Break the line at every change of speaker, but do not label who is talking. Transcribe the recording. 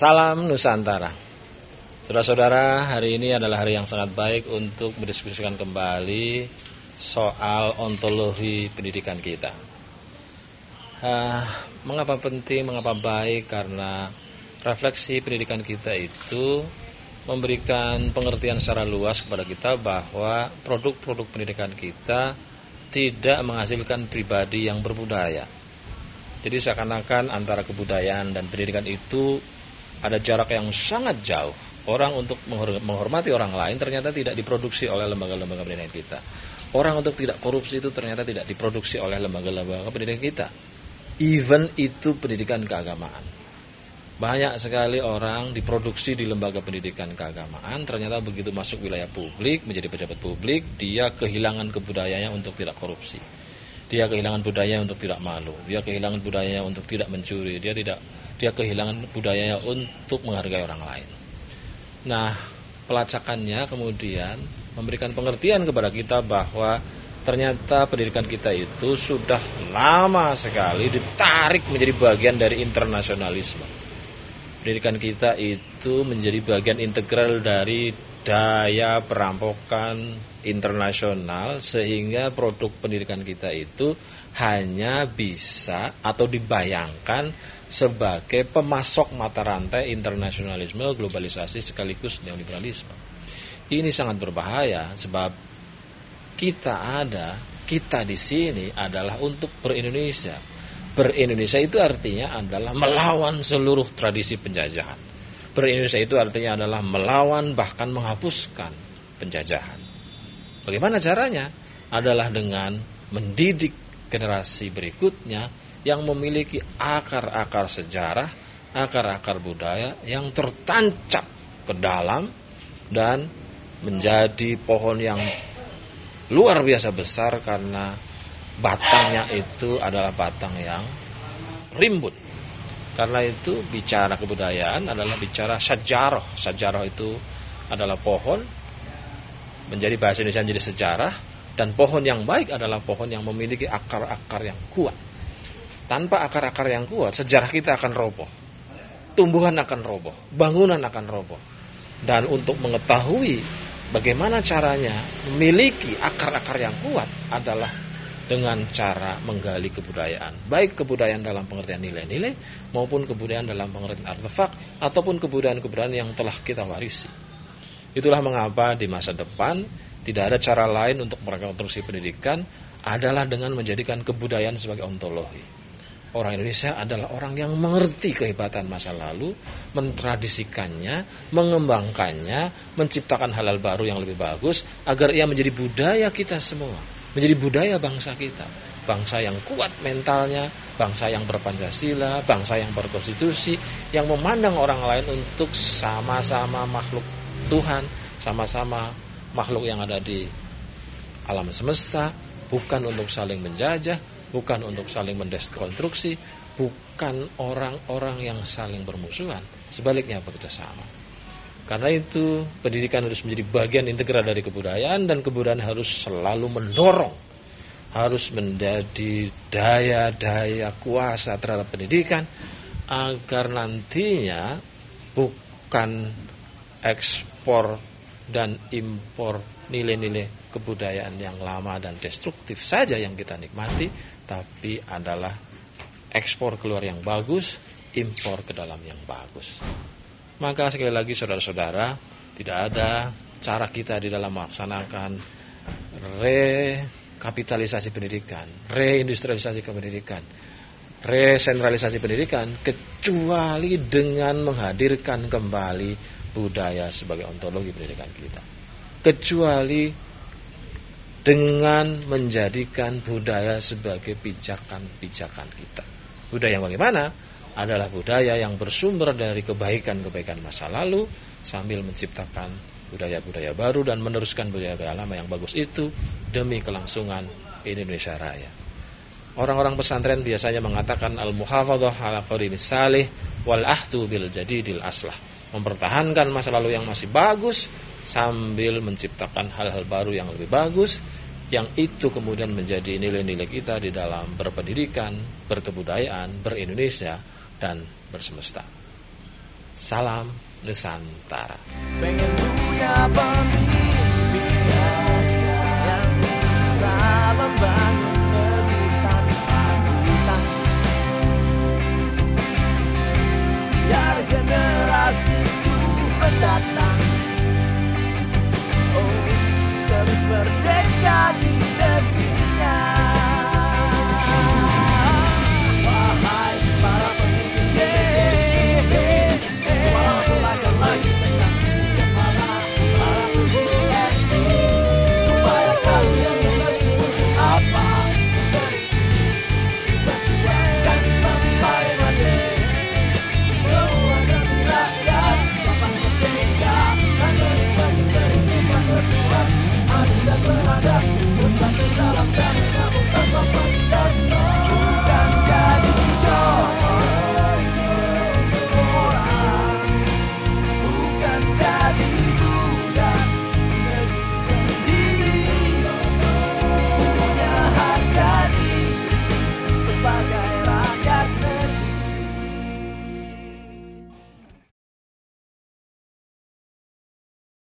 Salam Nusantara. Saudara-saudara, hari ini adalah hari yang sangat baik untuk mendiskusikan kembali soal ontologi pendidikan kita. Mengapa penting, mengapa baik? Karena refleksi pendidikan kita itu memberikan pengertian secara luas kepada kita bahwa produk-produk pendidikan kita tidak menghasilkan pribadi yang berbudaya. Jadi seakan-akan antara kebudayaan dan pendidikan itu ada jarak yang sangat jauh. Orang untuk menghormati orang lain ternyata tidak diproduksi oleh lembaga-lembaga pendidikan kita. Orang untuk tidak korupsi itu ternyata tidak diproduksi oleh lembaga-lembaga pendidikan kita. Even itu pendidikan keagamaan. Banyak sekali orang diproduksi di lembaga pendidikan keagamaan, ternyata begitu masuk wilayah publik, menjadi pejabat publik, dia kehilangan kebudayaannya untuk tidak korupsi. Dia kehilangan budayanya untuk tidak malu. Dia kehilangan budayanya untuk tidak mencuri. Dia kehilangan budayanya untuk menghargai orang lain. Nah, pelacakannya kemudian memberikan pengertian kepada kita bahwa ternyata pendidikan kita itu sudah lama sekali ditarik menjadi bagian dari internasionalisme. Pendidikan kita itu menjadi bagian integral dari daya perampokan internasional, sehingga produk pendidikan kita itu hanya bisa atau dibayangkan sebagai pemasok mata rantai internasionalisme, globalisasi sekaligus neoliberalisme. Ini sangat berbahaya sebab kita di sini adalah untuk ber-Indonesia. Ber-Indonesia itu artinya adalah melawan seluruh tradisi penjajahan. Ber-Indonesia itu artinya adalah melawan bahkan menghapuskan penjajahan. Bagaimana caranya? Adalah dengan mendidik generasi berikutnya yang memiliki akar-akar sejarah, akar-akar budaya yang tertancap ke dalam dan menjadi pohon yang luar biasa besar karena batangnya itu adalah batang yang rimbun. Karena itu bicara kebudayaan adalah bicara sajarah. Sajarah itu adalah pohon, menjadi bahasa Indonesia menjadi sejarah, dan pohon yang baik adalah pohon yang memiliki akar-akar yang kuat. Tanpa akar-akar yang kuat, sejarah kita akan roboh. Tumbuhan akan roboh, bangunan akan roboh. Dan untuk mengetahui bagaimana caranya memiliki akar-akar yang kuat adalah dengan cara menggali kebudayaan. Baik kebudayaan dalam pengertian nilai-nilai maupun kebudayaan dalam pengertian artefak ataupun kebudayaan-kebudayaan yang telah kita warisi. Itulah mengapa di masa depan tidak ada cara lain untuk merekonstruksi pendidikan adalah dengan menjadikan kebudayaan sebagai ontologi. Orang Indonesia adalah orang yang mengerti kehebatan masa lalu, mentradisikannya, mengembangkannya, menciptakan hal-hal baru yang lebih bagus agar ia menjadi budaya kita semua. Menjadi budaya bangsa kita. Bangsa yang kuat mentalnya, bangsa yang berpancasila, bangsa yang berkonstitusi, yang memandang orang lain untuk sama-sama makhluk Tuhan, sama-sama makhluk yang ada di alam semesta, bukan untuk saling menjajah, bukan untuk saling mendekonstruksi, bukan orang-orang yang saling bermusuhan, sebaliknya bekerjasama. Karena itu pendidikan harus menjadi bagian integral dari kebudayaan, dan kebudayaan harus selalu mendorong, harus menjadi daya kuasa terhadap pendidikan agar nantinya bukan ekspor dan impor nilai-nilai kebudayaan yang lama dan destruktif saja yang kita nikmati, tapi adalah ekspor keluar yang bagus, impor ke dalam yang bagus. Maka sekali lagi saudara-saudara, tidak ada cara kita di dalam melaksanakan rekapitalisasi pendidikan, reindustrialisasi pendidikan, resentralisasi pendidikan, kecuali dengan menghadirkan kembali budaya sebagai ontologi pendidikan kita. Kecuali dengan menjadikan budaya sebagai pijakan-pijakan kita. Budaya yang bagaimana? Adalah budaya yang bersumber dari kebaikan-kebaikan masa lalu, sambil menciptakan budaya-budaya baru dan meneruskan budaya-budaya lama yang bagus itu demi kelangsungan Indonesia Raya. Orang-orang pesantren biasanya mengatakan al-muhafadzah ala qarini salih wal ahdu bil jadidil aslah. Mempertahankan masa lalu yang masih bagus sambil menciptakan hal-hal baru yang lebih bagus, yang itu kemudian menjadi nilai-nilai kita di dalam berpendidikan, berkebudayaan, berindonesia dan bersemesta. Salam Nusantara.
Pengen punya pemimpin yang bisa membangun negeri tanpa hutang, biar generasiku mendatang terus merdeka di